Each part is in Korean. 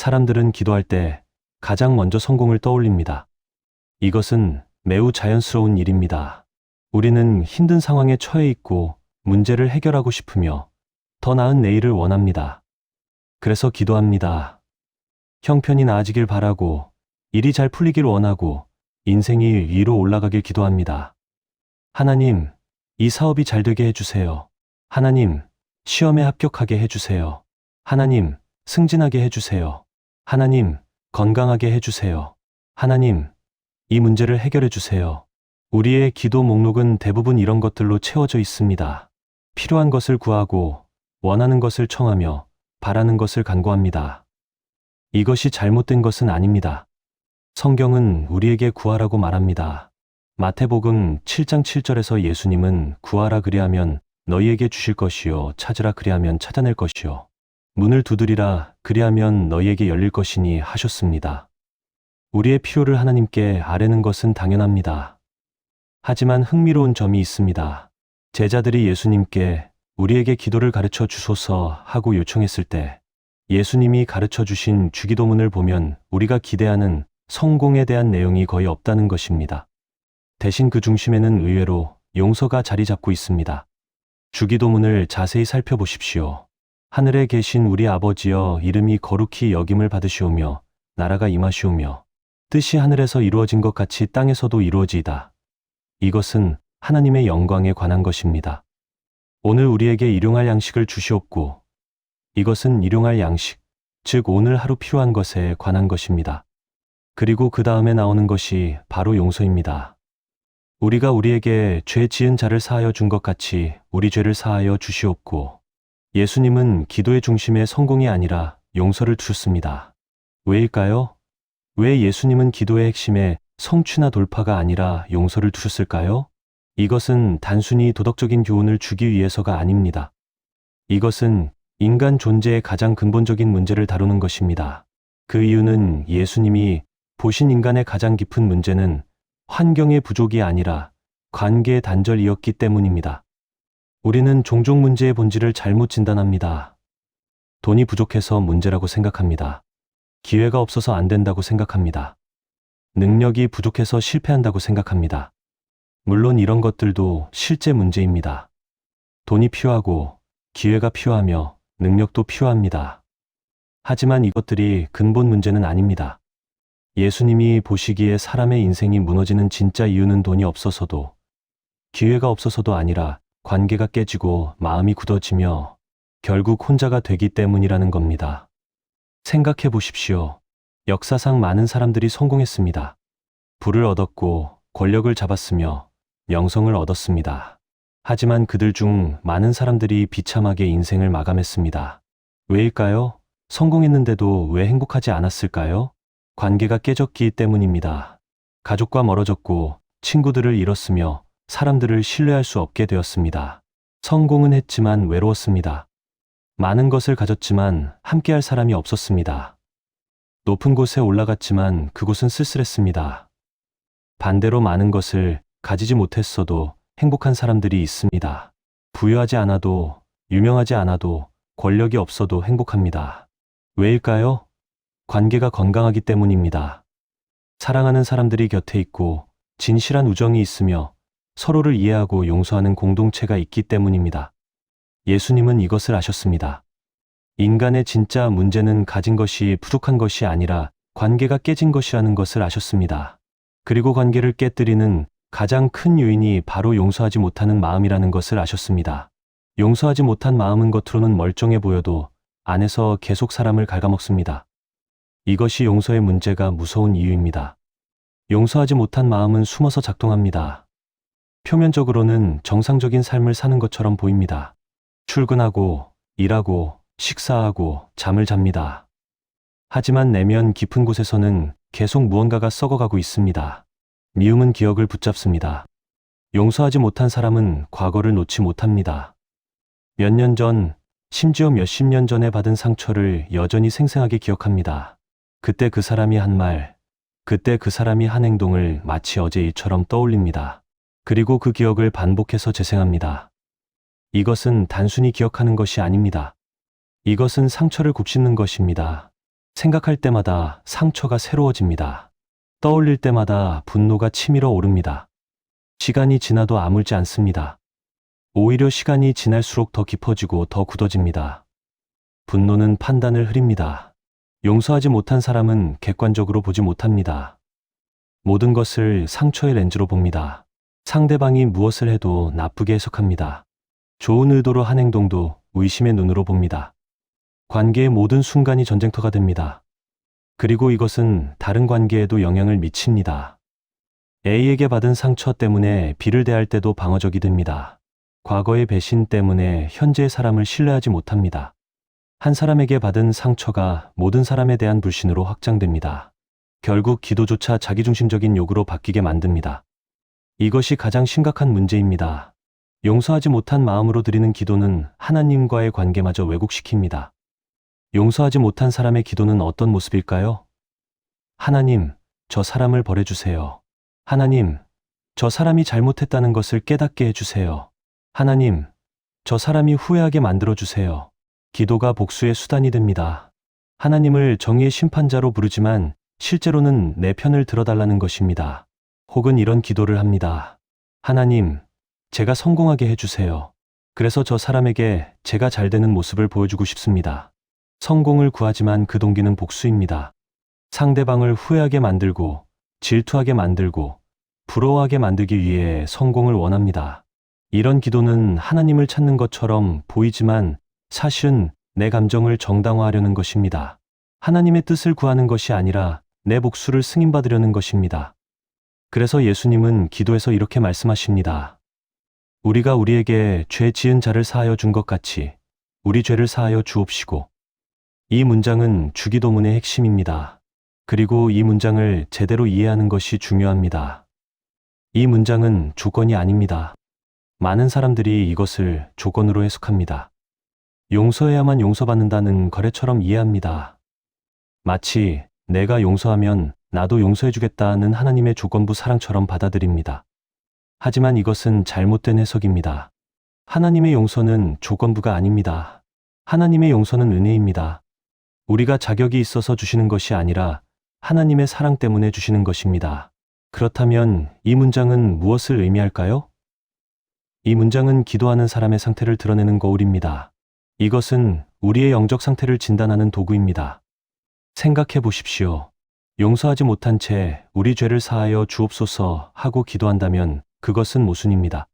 사람들은 기도할 때 가장 먼저 성공을 떠올립니다. 이것은 매우 자연스러운 일입니다. 우리는 힘든 상황에 처해 있고 문제를 해결하고 싶으며 더 나은 내일을 원합니다. 그래서 기도합니다. 형편이 나아지길 바라고, 일이 잘 풀리길 원하고, 인생이 위로 올라가길 기도합니다. 하나님, 이 사업이 잘 되게 해주세요. 하나님, 시험에 합격하게 해주세요. 하나님, 승진하게 해주세요. 하나님, 건강하게 해주세요. 하나님, 이 문제를 해결해 주세요. 우리의 기도 목록은 대부분 이런 것들로 채워져 있습니다. 필요한 것을 구하고, 원하는 것을 청하며, 바라는 것을 간구합니다. 이것이 잘못된 것은 아닙니다. 성경은 우리에게 구하라고 말합니다. 마태복음 7장 7절에서 예수님은 구하라 그리하면 너희에게 주실 것이요, 찾으라 그리하면 찾아낼 것이요, 문을 두드리라 그리하면 너희에게 열릴 것이니 하셨습니다. 우리의 필요를 하나님께 아뢰는 것은 당연합니다. 하지만 흥미로운 점이 있습니다. 제자들이 예수님께 우리에게 기도를 가르쳐 주소서 하고 요청했을 때 예수님이 가르쳐 주신 주기도문을 보면 우리가 기대하는 성공에 대한 내용이 거의 없다는 것입니다. 대신 그 중심에는 의외로 용서가 자리 잡고 있습니다. 주기도문을 자세히 살펴보십시오. 하늘에 계신 우리 아버지여, 이름이 거룩히 여김을 받으시오며 나라가 임하시오며 뜻이 하늘에서 이루어진 것 같이 땅에서도 이루어지이다. 이것은 하나님의 영광에 관한 것입니다. 오늘 우리에게 일용할 양식을 주시옵고, 이것은 일용할 양식, 즉 오늘 하루 필요한 것에 관한 것입니다. 그리고 그 다음에 나오는 것이 바로 용서입니다. 우리가 우리에게 죄 지은 자를 사하여 준 것 같이 우리 죄를 사하여 주시옵고, 예수님은 기도의 중심에 성공이 아니라 용서를 두셨습니다. 왜일까요? 왜 예수님은 기도의 핵심에 성취나 돌파가 아니라 용서를 두셨을까요? 이것은 단순히 도덕적인 교훈을 주기 위해서가 아닙니다. 이것은 인간 존재의 가장 근본적인 문제를 다루는 것입니다. 그 이유는 예수님이 보신 인간의 가장 깊은 문제는 환경의 부족이 아니라 관계의 단절이었기 때문입니다. 우리는 종종 문제의 본질을 잘못 진단합니다. 돈이 부족해서 문제라고 생각합니다. 기회가 없어서 안 된다고 생각합니다. 능력이 부족해서 실패한다고 생각합니다. 물론 이런 것들도 실제 문제입니다. 돈이 필요하고 기회가 필요하며 능력도 필요합니다. 하지만 이것들이 근본 문제는 아닙니다. 예수님이 보시기에 사람의 인생이 무너지는 진짜 이유는 돈이 없어서도, 기회가 없어서도 아니라 관계가 깨지고 마음이 굳어지며 결국 혼자가 되기 때문이라는 겁니다. 생각해 보십시오. 역사상 많은 사람들이 성공했습니다. 부를 얻었고 권력을 잡았으며 명성을 얻었습니다. 하지만 그들 중 많은 사람들이 비참하게 인생을 마감했습니다. 왜일까요? 성공했는데도 왜 행복하지 않았을까요? 관계가 깨졌기 때문입니다. 가족과 멀어졌고 친구들을 잃었으며 사람들을 신뢰할 수 없게 되었습니다. 성공은 했지만 외로웠습니다. 많은 것을 가졌지만 함께할 사람이 없었습니다. 높은 곳에 올라갔지만 그곳은 쓸쓸했습니다. 반대로 많은 것을 가지지 못했어도 행복한 사람들이 있습니다. 부유하지 않아도, 유명하지 않아도, 권력이 없어도 행복합니다. 왜일까요? 관계가 건강하기 때문입니다. 사랑하는 사람들이 곁에 있고 진실한 우정이 있으며 서로를 이해하고 용서하는 공동체가 있기 때문입니다. 예수님은 이것을 아셨습니다. 인간의 진짜 문제는 가진 것이 부족한 것이 아니라 관계가 깨진 것이라는 것을 아셨습니다. 그리고 관계를 깨뜨리는 가장 큰 요인이 바로 용서하지 못하는 마음이라는 것을 아셨습니다. 용서하지 못한 마음은 겉으로는 멀쩡해 보여도 안에서 계속 사람을 갉아먹습니다. 이것이 용서의 문제가 무서운 이유입니다. 용서하지 못한 마음은 숨어서 작동합니다. 표면적으로는 정상적인 삶을 사는 것처럼 보입니다. 출근하고, 일하고, 식사하고, 잠을 잡니다. 하지만 내면 깊은 곳에서는 계속 무언가가 썩어가고 있습니다. 미움은 기억을 붙잡습니다. 용서하지 못한 사람은 과거를 놓지 못합니다. 몇 년 전, 심지어 몇십 년 전에 받은 상처를 여전히 생생하게 기억합니다. 그때 그 사람이 한 말, 그때 그 사람이 한 행동을 마치 어제 일처럼 떠올립니다. 그리고 그 기억을 반복해서 재생합니다. 이것은 단순히 기억하는 것이 아닙니다. 이것은 상처를 곱씹는 것입니다. 생각할 때마다 상처가 새로워집니다. 떠올릴 때마다 분노가 치밀어 오릅니다. 시간이 지나도 아물지 않습니다. 오히려 시간이 지날수록 더 깊어지고 더 굳어집니다. 분노는 판단을 흐립니다. 용서하지 못한 사람은 객관적으로 보지 못합니다. 모든 것을 상처의 렌즈로 봅니다. 상대방이 무엇을 해도 나쁘게 해석합니다. 좋은 의도로 한 행동도 의심의 눈으로 봅니다. 관계의 모든 순간이 전쟁터가 됩니다. 그리고 이것은 다른 관계에도 영향을 미칩니다. A에게 받은 상처 때문에 B를 대할 때도 방어적이 됩니다. 과거의 배신 때문에 현재의 사람을 신뢰하지 못합니다. 한 사람에게 받은 상처가 모든 사람에 대한 불신으로 확장됩니다. 결국 기도조차 자기중심적인 욕으로 바뀌게 만듭니다. 이것이 가장 심각한 문제입니다. 용서하지 못한 마음으로 드리는 기도는 하나님과의 관계마저 왜곡시킵니다. 용서하지 못한 사람의 기도는 어떤 모습일까요? 하나님, 저 사람을 벌해주세요. 하나님, 저 사람이 잘못했다는 것을 깨닫게 해주세요. 하나님, 저 사람이 후회하게 만들어주세요. 기도가 복수의 수단이 됩니다. 하나님을 정의의 심판자로 부르지만 실제로는 내 편을 들어달라는 것입니다. 혹은 이런 기도를 합니다. 하나님, 제가 성공하게 해주세요. 그래서 저 사람에게 제가 잘 되는 모습을 보여주고 싶습니다. 성공을 구하지만 그 동기는 복수입니다. 상대방을 후회하게 만들고 질투하게 만들고 부러워하게 만들기 위해 성공을 원합니다. 이런 기도는 하나님을 찾는 것처럼 보이지만 사실은 내 감정을 정당화하려는 것입니다. 하나님의 뜻을 구하는 것이 아니라 내 복수를 승인받으려는 것입니다. 그래서 예수님은 기도에서 이렇게 말씀하십니다. 우리가 우리에게 죄 지은 자를 사하여 준 것 같이 우리 죄를 사하여 주옵시고. 이 문장은 주기도문의 핵심입니다. 그리고 이 문장을 제대로 이해하는 것이 중요합니다. 이 문장은 조건이 아닙니다. 많은 사람들이 이것을 조건으로 해석합니다. 용서해야만 용서받는다는 거래처럼 이해합니다. 마치 내가 용서하면 나도 용서해주겠다는 하나님의 조건부 사랑처럼 받아들입니다. 하지만 이것은 잘못된 해석입니다. 하나님의 용서는 조건부가 아닙니다. 하나님의 용서는 은혜입니다. 우리가 자격이 있어서 주시는 것이 아니라 하나님의 사랑 때문에 주시는 것입니다. 그렇다면 이 문장은 무엇을 의미할까요? 이 문장은 기도하는 사람의 상태를 드러내는 거울입니다. 이것은 우리의 영적 상태를 진단하는 도구입니다. 생각해 보십시오. 용서하지 못한 채 우리 죄를 사하여 주옵소서 하고 기도한다면 그것은 모순입니다.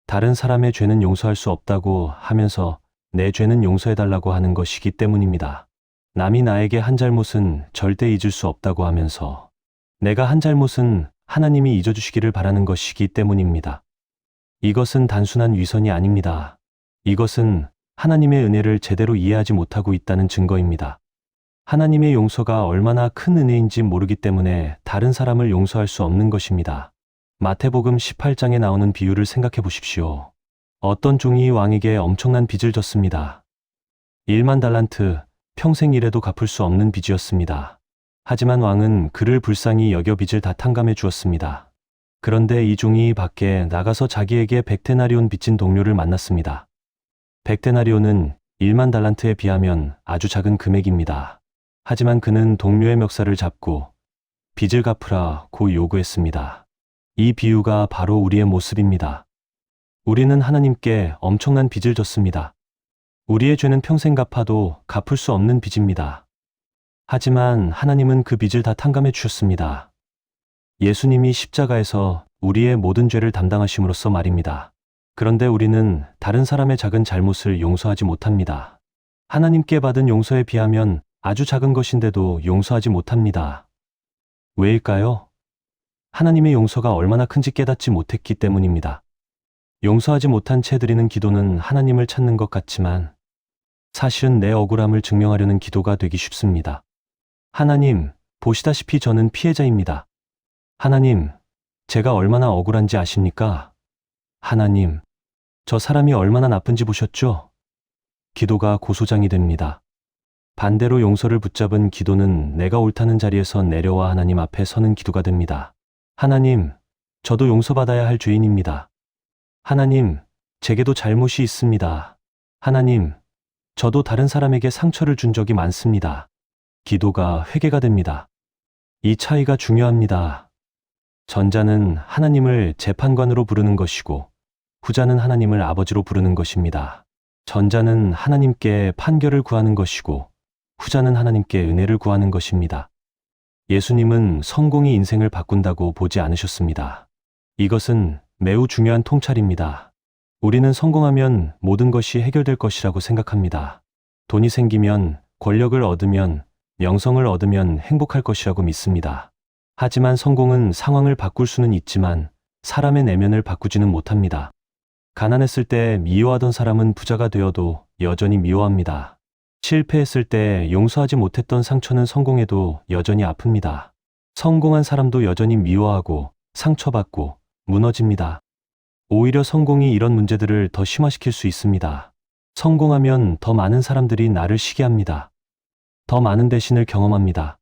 다른 사람의 죄는 용서할 수 없다고 하면서 내 죄는 용서해달라고 하는 것이기 때문입니다. 남이 나에게 한 잘못은 절대 잊을 수 없다고 하면서 내가 한 잘못은 하나님이 잊어주시기를 바라는 것이기 때문입니다. 이것은 단순한 위선이 아닙니다. 이것은 하나님의 은혜를 제대로 이해하지 못하고 있다는 증거입니다. 하나님의 용서가 얼마나 큰 은혜인지 모르기 때문에 다른 사람을 용서할 수 없는 것입니다. 마태복음 18장에 나오는 비유를 생각해 보십시오. 어떤 종이 왕에게 엄청난 빚을 졌습니다. 1만 달란트, 평생 일해도 갚을 수 없는 빚이었습니다. 하지만 왕은 그를 불쌍히 여겨 빚을 다 탕감해 주었습니다. 그런데 이 종이 밖에 나가서 자기에게 100데나리온 빚진 동료를 만났습니다. 100데나리온은 1만 달란트에 비하면 아주 작은 금액입니다. 하지만 그는 동료의 멱살을 잡고 빚을 갚으라고 요구했습니다. 이 비유가 바로 우리의 모습입니다. 우리는 하나님께 엄청난 빚을 졌습니다. 우리의 죄는 평생 갚아도 갚을 수 없는 빚입니다. 하지만 하나님은 그 빚을 다 탕감해 주셨습니다. 예수님이 십자가에서 우리의 모든 죄를 담당하심으로써 말입니다. 그런데 우리는 다른 사람의 작은 잘못을 용서하지 못합니다. 하나님께 받은 용서에 비하면 아주 작은 것인데도 용서하지 못합니다. 왜일까요? 하나님의 용서가 얼마나 큰지 깨닫지 못했기 때문입니다. 용서하지 못한 채 드리는 기도는 하나님을 찾는 것 같지만 사실은 내 억울함을 증명하려는 기도가 되기 쉽습니다. 하나님, 보시다시피 저는 피해자입니다. 하나님, 제가 얼마나 억울한지 아십니까? 하나님, 저 사람이 얼마나 나쁜지 보셨죠? 기도가 고소장이 됩니다. 반대로 용서를 붙잡은 기도는 내가 옳다는 자리에서 내려와 하나님 앞에 서는 기도가 됩니다. 하나님, 저도 용서받아야 할 죄인입니다. 하나님, 제게도 잘못이 있습니다. 하나님, 저도 다른 사람에게 상처를 준 적이 많습니다. 기도가 회개가 됩니다. 이 차이가 중요합니다. 전자는 하나님을 재판관으로 부르는 것이고 후자는 하나님을 아버지로 부르는 것입니다. 전자는 하나님께 판결을 구하는 것이고 후자는 하나님께 은혜를 구하는 것입니다. 예수님은 성공이 인생을 바꾼다고 보지 않으셨습니다. 이것은 매우 중요한 통찰입니다. 우리는 성공하면 모든 것이 해결될 것이라고 생각합니다. 돈이 생기면, 권력을 얻으면, 명성을 얻으면 행복할 것이라고 믿습니다. 하지만 성공은 상황을 바꿀 수는 있지만 사람의 내면을 바꾸지는 못합니다. 가난했을 때 미워하던 사람은 부자가 되어도 여전히 미워합니다. 실패했을 때 용서하지 못했던 상처는 성공해도 여전히 아픕니다. 성공한 사람도 여전히 미워하고 상처받고 무너집니다. 오히려 성공이 이런 문제들을 더 심화시킬 수 있습니다. 성공하면 더 많은 사람들이 나를 시기합니다. 더 많은 배신을 경험합니다.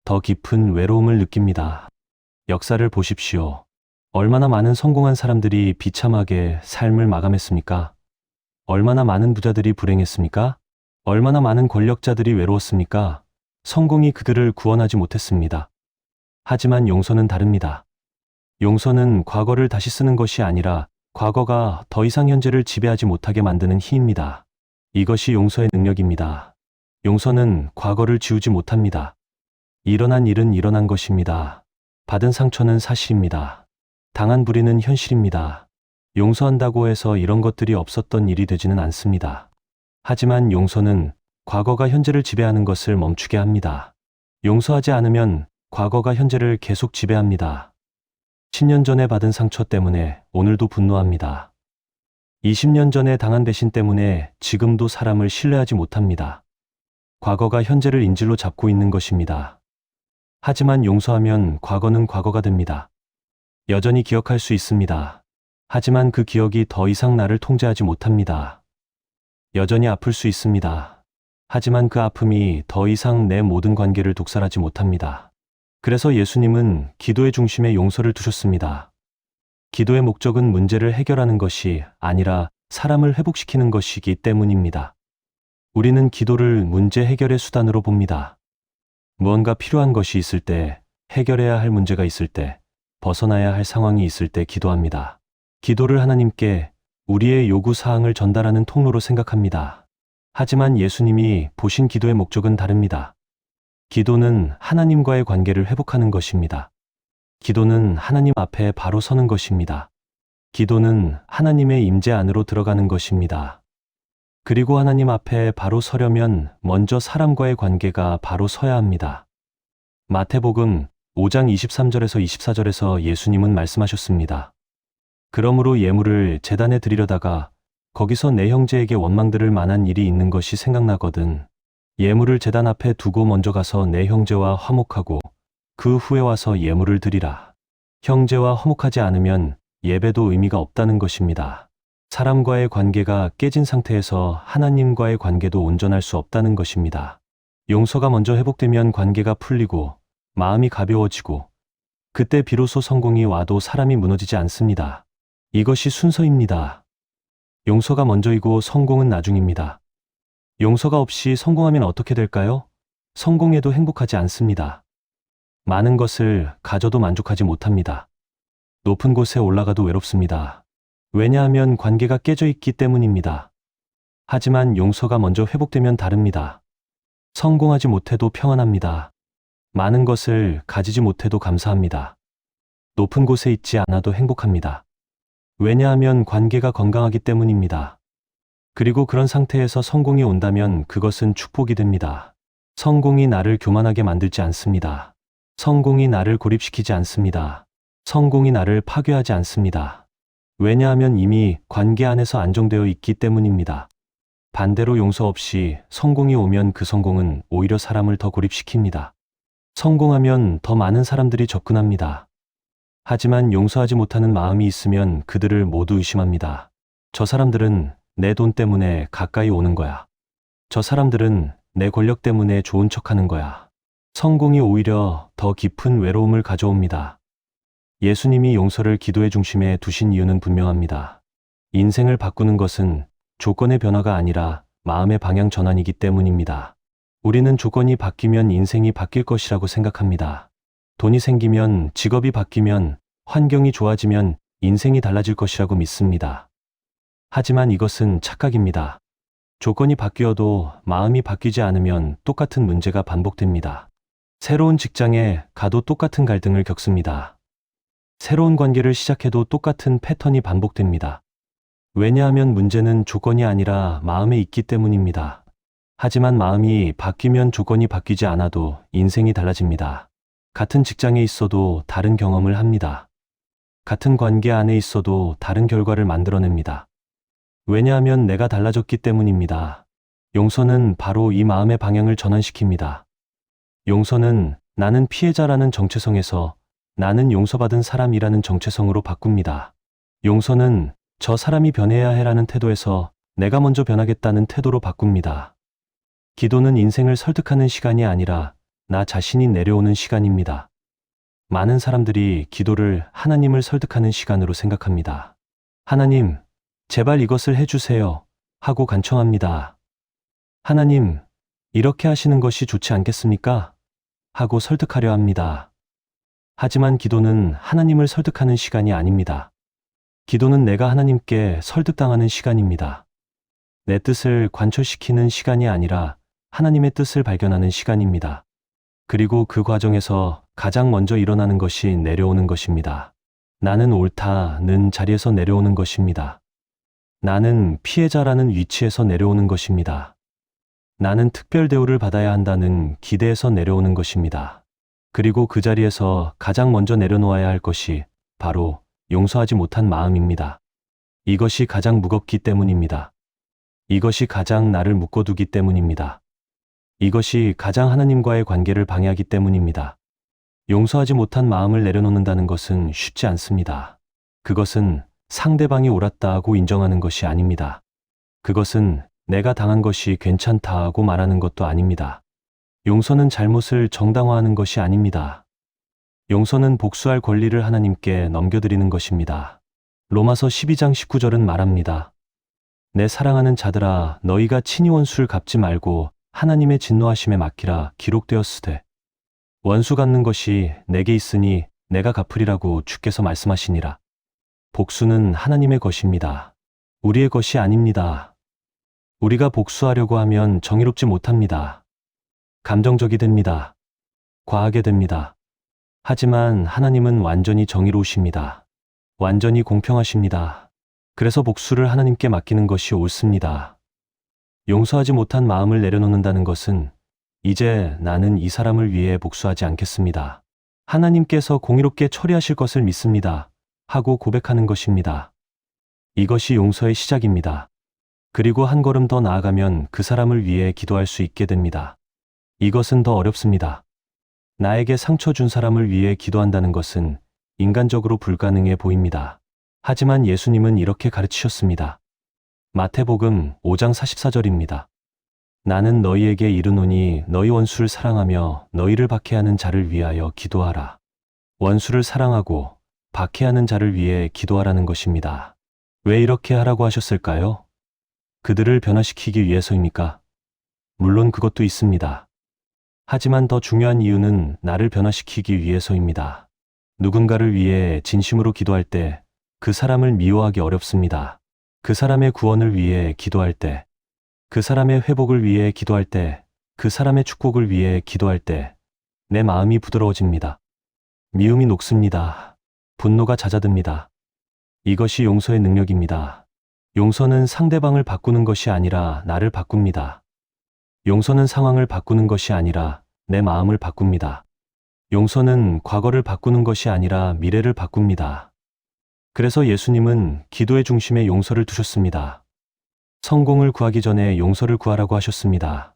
더 깊은 외로움을 느낍니다. 역사를 보십시오. 얼마나 많은 성공한 사람들이 비참하게 삶을 마감했습니까? 얼마나 많은 부자들이 불행했습니까? 얼마나 많은 권력자들이 외로웠습니까? 성공이 그들을 구원하지 못했습니다. 하지만 용서는 다릅니다. 용서는 과거를 다시 쓰는 것이 아니라 과거가 더 이상 현재를 지배하지 못하게 만드는 힘입니다. 이것이 용서의 능력입니다. 용서는 과거를 지우지 못합니다. 일어난 일은 일어난 것입니다. 받은 상처는 사실입니다. 당한 불의는 현실입니다. 용서한다고 해서 이런 것들이 없었던 일이 되지는 않습니다. 하지만 용서는 과거가 현재를 지배하는 것을 멈추게 합니다. 용서하지 않으면 과거가 현재를 계속 지배합니다. 10년 전에 받은 상처 때문에 오늘도 분노합니다. 20년 전에 당한 배신 때문에 지금도 사람을 신뢰하지 못합니다. 과거가 현재를 인질로 잡고 있는 것입니다. 하지만 용서하면 과거는 과거가 됩니다. 여전히 기억할 수 있습니다. 하지만 그 기억이 더 이상 나를 통제하지 못합니다. 여전히 아플 수 있습니다. 하지만 그 아픔이 더 이상 내 모든 관계를 독살하지 못합니다. 그래서 예수님은 기도의 중심에 용서를 두셨습니다. 기도의 목적은 문제를 해결하는 것이 아니라 사람을 회복시키는 것이기 때문입니다. 우리는 기도를 문제 해결의 수단으로 봅니다. 무언가 필요한 것이 있을 때, 해결해야 할 문제가 있을 때, 벗어나야 할 상황이 있을 때 기도합니다. 기도를 하나님께 우리의 요구 사항을 전달하는 통로로 생각합니다. 하지만 예수님이 보신 기도의 목적은 다릅니다. 기도는 하나님과의 관계를 회복하는 것입니다. 기도는 하나님 앞에 바로 서는 것입니다. 기도는 하나님의 임재 안으로 들어가는 것입니다. 그리고 하나님 앞에 바로 서려면 먼저 사람과의 관계가 바로 서야 합니다. 마태복음 5장 23절에서 24절에서 예수님은 말씀하셨습니다. 그러므로 예물을 제단에 드리려다가 거기서 내 형제에게 원망들을 만한 일이 있는 것이 생각나거든. 예물을 제단 앞에 두고 먼저 가서 내 형제와 화목하고 그 후에 와서 예물을 드리라. 형제와 화목하지 않으면 예배도 의미가 없다는 것입니다. 사람과의 관계가 깨진 상태에서 하나님과의 관계도 온전할 수 없다는 것입니다. 용서가 먼저 회복되면 관계가 풀리고 마음이 가벼워지고 그때 비로소 성공이 와도 사람이 무너지지 않습니다. 이것이 순서입니다. 용서가 먼저이고 성공은 나중입니다. 용서가 없이 성공하면 어떻게 될까요? 성공해도 행복하지 않습니다. 많은 것을 가져도 만족하지 못합니다. 높은 곳에 올라가도 외롭습니다. 왜냐하면 관계가 깨져 있기 때문입니다. 하지만 용서가 먼저 회복되면 다릅니다. 성공하지 못해도 평안합니다. 많은 것을 가지지 못해도 감사합니다. 높은 곳에 있지 않아도 행복합니다. 왜냐하면 관계가 건강하기 때문입니다. 그리고 그런 상태에서 성공이 온다면 그것은 축복이 됩니다. 성공이 나를 교만하게 만들지 않습니다. 성공이 나를 고립시키지 않습니다. 성공이 나를 파괴하지 않습니다. 왜냐하면 이미 관계 안에서 안정되어 있기 때문입니다. 반대로 용서 없이 성공이 오면 그 성공은 오히려 사람을 더 고립시킵니다. 성공하면 더 많은 사람들이 접근합니다. 하지만 용서하지 못하는 마음이 있으면 그들을 모두 의심합니다. 저 사람들은 내 돈 때문에 가까이 오는 거야. 저 사람들은 내 권력 때문에 좋은 척하는 거야. 성공이 오히려 더 깊은 외로움을 가져옵니다. 예수님이 용서를 기도의 중심에 두신 이유는 분명합니다. 인생을 바꾸는 것은 조건의 변화가 아니라 마음의 방향 전환이기 때문입니다. 우리는 조건이 바뀌면 인생이 바뀔 것이라고 생각합니다. 돈이 생기면, 직업이 바뀌면, 환경이 좋아지면 인생이 달라질 것이라고 믿습니다. 하지만 이것은 착각입니다. 조건이 바뀌어도 마음이 바뀌지 않으면 똑같은 문제가 반복됩니다. 새로운 직장에 가도 똑같은 갈등을 겪습니다. 새로운 관계를 시작해도 똑같은 패턴이 반복됩니다. 왜냐하면 문제는 조건이 아니라 마음에 있기 때문입니다. 하지만 마음이 바뀌면 조건이 바뀌지 않아도 인생이 달라집니다. 같은 직장에 있어도 다른 경험을 합니다. 같은 관계 안에 있어도 다른 결과를 만들어냅니다. 왜냐하면 내가 달라졌기 때문입니다. 용서는 바로 이 마음의 방향을 전환시킵니다. 용서는 나는 피해자라는 정체성에서 나는 용서받은 사람이라는 정체성으로 바꿉니다. 용서는 저 사람이 변해야 해라는 태도에서 내가 먼저 변하겠다는 태도로 바꿉니다. 기도는 인생을 설득하는 시간이 아니라 나 자신이 내려오는 시간입니다. 많은 사람들이 기도를 하나님을 설득하는 시간으로 생각합니다. 하나님, 제발 이것을 해주세요 하고 간청합니다. 하나님, 이렇게 하시는 것이 좋지 않겠습니까? 하고 설득하려 합니다. 하지만 기도는 하나님을 설득하는 시간이 아닙니다. 기도는 내가 하나님께 설득당하는 시간입니다. 내 뜻을 관철시키는 시간이 아니라 하나님의 뜻을 발견하는 시간입니다. 그리고 그 과정에서 가장 먼저 일어나는 것이 내려오는 것입니다. 나는 옳다는 자리에서 내려오는 것입니다. 나는 피해자라는 위치에서 내려오는 것입니다. 나는 특별 대우를 받아야 한다는 기대에서 내려오는 것입니다. 그리고 그 자리에서 가장 먼저 내려놓아야 할 것이 바로 용서하지 못한 마음입니다. 이것이 가장 무겁기 때문입니다. 이것이 가장 나를 묶어두기 때문입니다. 이것이 가장 하나님과의 관계를 방해하기 때문입니다. 용서하지 못한 마음을 내려놓는다는 것은 쉽지 않습니다. 그것은 상대방이 옳았다 하고 인정하는 것이 아닙니다. 그것은 내가 당한 것이 괜찮다 하고 말하는 것도 아닙니다. 용서는 잘못을 정당화하는 것이 아닙니다. 용서는 복수할 권리를 하나님께 넘겨드리는 것입니다. 로마서 12장 19절은 말합니다. 내 사랑하는 자들아, 너희가 친히 원수를 갚지 말고 하나님의 진노하심에 맡기라 기록되었으되 원수 갚는 것이 내게 있으니 내가 갚으리라고 주께서 말씀하시니라. 복수는 하나님의 것입니다. 우리의 것이 아닙니다. 우리가 복수하려고 하면 정의롭지 못합니다. 감정적이 됩니다. 과하게 됩니다. 하지만 하나님은 완전히 정의로우십니다. 완전히 공평하십니다. 그래서 복수를 하나님께 맡기는 것이 옳습니다. 용서하지 못한 마음을 내려놓는다는 것은 이제 나는 이 사람을 위해 복수하지 않겠습니다. 하나님께서 공의롭게 처리하실 것을 믿습니다. 하고 고백하는 것입니다. 이것이 용서의 시작입니다. 그리고 한 걸음 더 나아가면 그 사람을 위해 기도할 수 있게 됩니다. 이것은 더 어렵습니다. 나에게 상처 준 사람을 위해 기도한다는 것은 인간적으로 불가능해 보입니다. 하지만 예수님은 이렇게 가르치셨습니다. 마태복음 5장 44절입니다. 나는 너희에게 이르노니 너희 원수를 사랑하며 너희를 박해하는 자를 위하여 기도하라. 원수를 사랑하고 박해하는 자를 위해 기도하라는 것입니다. 왜 이렇게 하라고 하셨을까요? 그들을 변화시키기 위해서입니까? 물론 그것도 있습니다. 하지만 더 중요한 이유는 나를 변화시키기 위해서입니다. 누군가를 위해 진심으로 기도할 때 그 사람을 미워하기 어렵습니다. 그 사람의 구원을 위해 기도할 때, 그 사람의 회복을 위해 기도할 때, 그 사람의 축복을 위해 기도할 때 내 마음이 부드러워집니다. 미움이 녹습니다. 분노가 잦아듭니다. 이것이 용서의 능력입니다. 용서는 상대방을 바꾸는 것이 아니라 나를 바꿉니다. 용서는 상황을 바꾸는 것이 아니라 내 마음을 바꿉니다. 용서는 과거를 바꾸는 것이 아니라 미래를 바꿉니다. 그래서 예수님은 기도의 중심에 용서를 두셨습니다. 성공을 구하기 전에 용서를 구하라고 하셨습니다.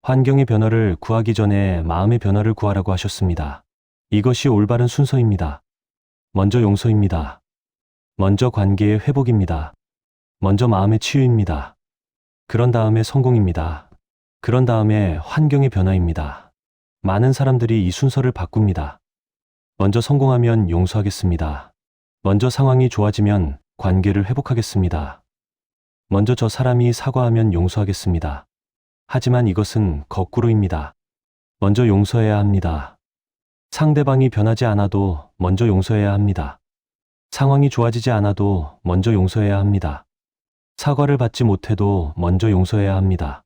환경의 변화를 구하기 전에 마음의 변화를 구하라고 하셨습니다. 이것이 올바른 순서입니다. 먼저 용서입니다. 먼저 관계의 회복입니다. 먼저 마음의 치유입니다. 그런 다음에 성공입니다. 그런 다음에 환경의 변화입니다. 많은 사람들이 이 순서를 바꿉니다. 먼저 성공하면 용서하겠습니다. 먼저 상황이 좋아지면 관계를 회복하겠습니다. 먼저 저 사람이 사과하면 용서하겠습니다. 하지만 이것은 거꾸로입니다. 먼저 용서해야 합니다. 상대방이 변하지 않아도 먼저 용서해야 합니다. 상황이 좋아지지 않아도 먼저 용서해야 합니다. 사과를 받지 못해도 먼저 용서해야 합니다.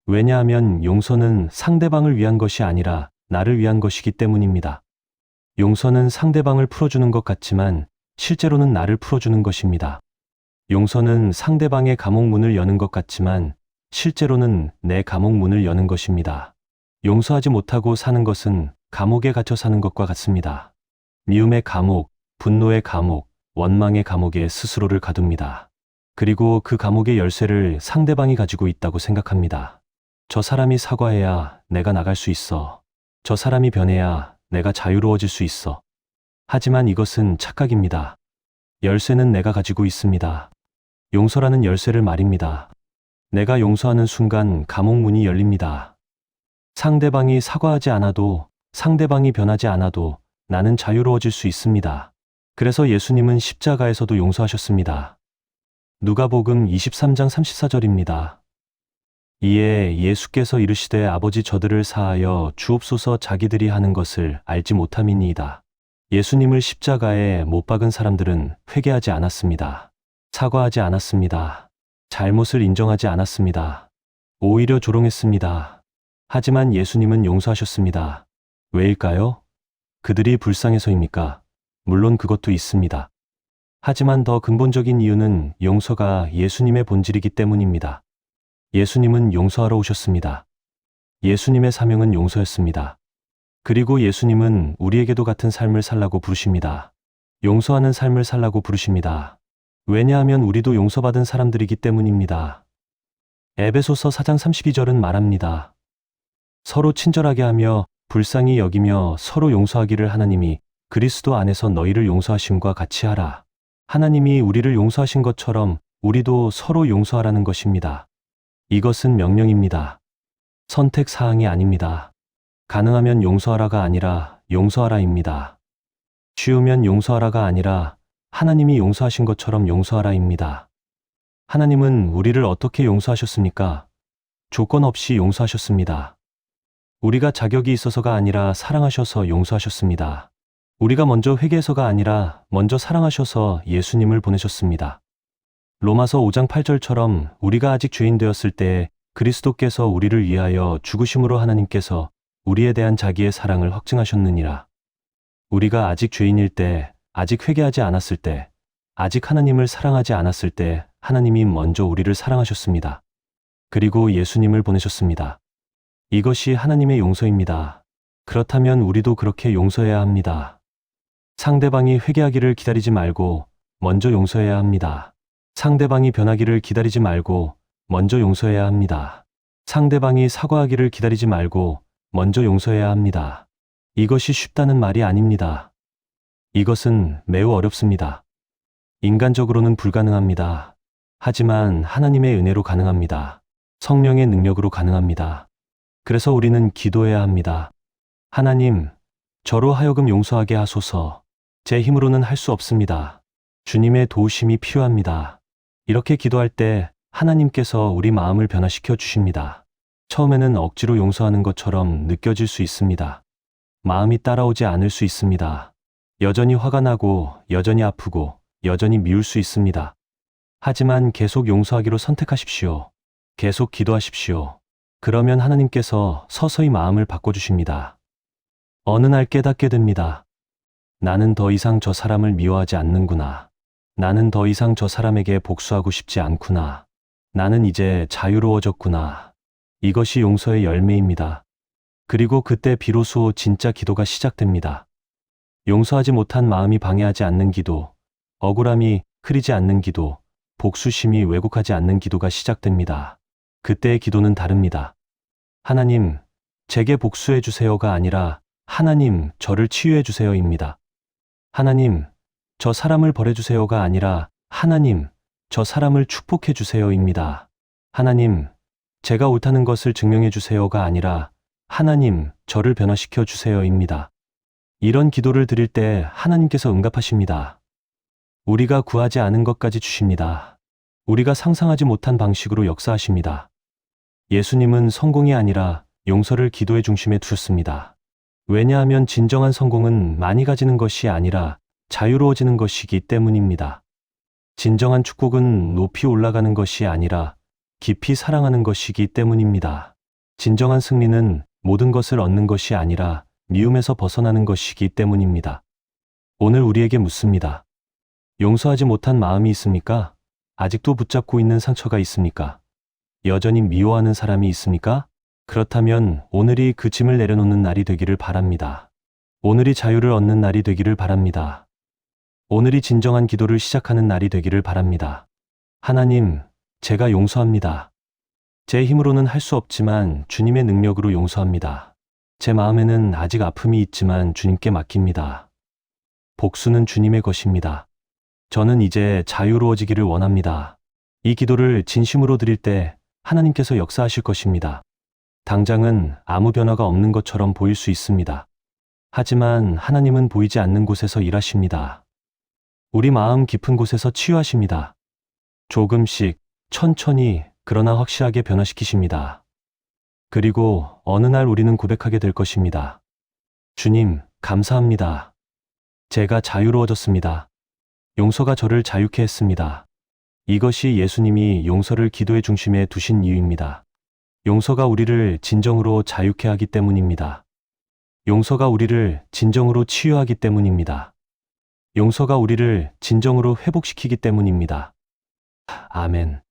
왜냐하면 용서는 상대방을 위한 것이 아니라 나를 위한 것이기 때문입니다. 용서는 상대방을 풀어주는 것 같지만 실제로는 나를 풀어주는 것입니다. 용서는 상대방의 감옥 문을 여는 것 같지만 실제로는 내 감옥 문을 여는 것입니다. 용서하지 못하고 사는 것은 감옥에 갇혀 사는 것과 같습니다. 미움의 감옥, 분노의 감옥, 원망의 감옥에 스스로를 가둡니다. 그리고 그 감옥의 열쇠를 상대방이 가지고 있다고 생각합니다. 저 사람이 사과해야 내가 나갈 수 있어. 저 사람이 변해야 내가 자유로워질 수 있어. 하지만 이것은 착각입니다. 열쇠는 내가 가지고 있습니다. 용서라는 열쇠를 말입니다. 내가 용서하는 순간 감옥 문이 열립니다. 상대방이 사과하지 않아도, 상대방이 변하지 않아도 나는 자유로워질 수 있습니다. 그래서 예수님은 십자가에서도 용서하셨습니다. 누가복음 23장 34절입니다. 이에 예수께서 이르시되 아버지 저들을 사하여 주옵소서 자기들이 하는 것을 알지 못함이니이다. 예수님을 십자가에 못 박은 사람들은 회개하지 않았습니다. 사과하지 않았습니다. 잘못을 인정하지 않았습니다. 오히려 조롱했습니다. 하지만 예수님은 용서하셨습니다. 왜일까요? 그들이 불쌍해서입니까? 물론 그것도 있습니다. 하지만 더 근본적인 이유는 용서가 예수님의 본질이기 때문입니다. 예수님은 용서하러 오셨습니다. 예수님의 사명은 용서였습니다. 그리고 예수님은 우리에게도 같은 삶을 살라고 부르십니다. 용서하는 삶을 살라고 부르십니다. 왜냐하면 우리도 용서받은 사람들이기 때문입니다. 에베소서 4장 32절은 말합니다. 서로 친절하게 하며 불쌍히 여기며 서로 용서하기를 하나님이 그리스도 안에서 너희를 용서하심과 같이 하라. 하나님이 우리를 용서하신 것처럼 우리도 서로 용서하라는 것입니다. 이것은 명령입니다. 선택 사항이 아닙니다. 가능하면 용서하라가 아니라 용서하라입니다. 쉬우면 용서하라가 아니라 하나님이 용서하신 것처럼 용서하라입니다. 하나님은 우리를 어떻게 용서하셨습니까? 조건 없이 용서하셨습니다. 우리가 자격이 있어서가 아니라 사랑하셔서 용서하셨습니다. 우리가 먼저 회개해서가 아니라 먼저 사랑하셔서 예수님을 보내셨습니다. 로마서 5장 8절처럼 우리가 아직 죄인 되었을 때 그리스도께서 우리를 위하여 죽으심으로 하나님께서 우리에 대한 자기의 사랑을 확증하셨느니라. 우리가 아직 죄인일 때, 아직 회개하지 않았을 때, 아직 하나님을 사랑하지 않았을 때 하나님이 먼저 우리를 사랑하셨습니다. 그리고 예수님을 보내셨습니다. 이것이 하나님의 용서입니다. 그렇다면 우리도 그렇게 용서해야 합니다. 상대방이 회개하기를 기다리지 말고 먼저 용서해야 합니다. 상대방이 변하기를 기다리지 말고 먼저 용서해야 합니다. 상대방이 사과하기를 기다리지 말고 먼저 용서해야 합니다. 이것이 쉽다는 말이 아닙니다. 이것은 매우 어렵습니다. 인간적으로는 불가능합니다. 하지만 하나님의 은혜로 가능합니다. 성령의 능력으로 가능합니다. 그래서 우리는 기도해야 합니다. 하나님, 저로 하여금 용서하게 하소서. 제 힘으로는 할 수 없습니다. 주님의 도우심이 필요합니다. 이렇게 기도할 때 하나님께서 우리 마음을 변화시켜 주십니다. 처음에는 억지로 용서하는 것처럼 느껴질 수 있습니다. 마음이 따라오지 않을 수 있습니다. 여전히 화가 나고 여전히 아프고 여전히 미울 수 있습니다. 하지만 계속 용서하기로 선택하십시오. 계속 기도하십시오. 그러면 하나님께서 서서히 마음을 바꿔주십니다. 어느 날 깨닫게 됩니다. 나는 더 이상 저 사람을 미워하지 않는구나. 나는 더 이상 저 사람에게 복수하고 싶지 않구나. 나는 이제 자유로워졌구나. 이것이 용서의 열매입니다. 그리고 그때 비로소 진짜 기도가 시작됩니다. 용서하지 못한 마음이 방해하지 않는 기도, 억울함이 흐리지 않는 기도, 복수심이 왜곡하지 않는 기도가 시작됩니다. 그때의 기도는 다릅니다. 하나님, 제게 복수해 주세요가 아니라 하나님, 저를 치유해 주세요입니다. 하나님, 저 사람을 버려주세요가 아니라 하나님, 저 사람을 축복해 주세요입니다. 하나님, 제가 옳다는 것을 증명해 주세요가 아니라 하나님, 저를 변화시켜 주세요입니다. 이런 기도를 드릴 때 하나님께서 응답하십니다. 우리가 구하지 않은 것까지 주십니다. 우리가 상상하지 못한 방식으로 역사하십니다. 예수님은 성공이 아니라 용서를 기도의 중심에 두셨습니다. 왜냐하면 진정한 성공은 많이 가지는 것이 아니라 자유로워지는 것이기 때문입니다. 진정한 축복은 높이 올라가는 것이 아니라 깊이 사랑하는 것이기 때문입니다. 진정한 승리는 모든 것을 얻는 것이 아니라 미움에서 벗어나는 것이기 때문입니다. 오늘 우리에게 묻습니다. 용서하지 못한 마음이 있습니까? 아직도 붙잡고 있는 상처가 있습니까? 여전히 미워하는 사람이 있습니까? 그렇다면 오늘이 그 짐을 내려놓는 날이 되기를 바랍니다. 오늘이 자유를 얻는 날이 되기를 바랍니다. 오늘이 진정한 기도를 시작하는 날이 되기를 바랍니다. 하나님, 제가 용서합니다. 제 힘으로는 할 수 없지만 주님의 능력으로 용서합니다. 제 마음에는 아직 아픔이 있지만 주님께 맡깁니다. 복수는 주님의 것입니다. 저는 이제 자유로워지기를 원합니다. 이 기도를 진심으로 드릴 때 하나님께서 역사하실 것입니다. 당장은 아무 변화가 없는 것처럼 보일 수 있습니다. 하지만 하나님은 보이지 않는 곳에서 일하십니다. 우리 마음 깊은 곳에서 치유하십니다. 조금씩, 천천히, 그러나 확실하게 변화시키십니다. 그리고 어느 날 우리는 고백하게 될 것입니다. 주님, 감사합니다. 제가 자유로워졌습니다. 용서가 저를 자유케 했습니다. 이것이 예수님이 용서를 기도의 중심에 두신 이유입니다. 용서가 우리를 진정으로 자유케 하기 때문입니다. 용서가 우리를 진정으로 치유하기 때문입니다. 용서가 우리를 진정으로 회복시키기 때문입니다. 아멘.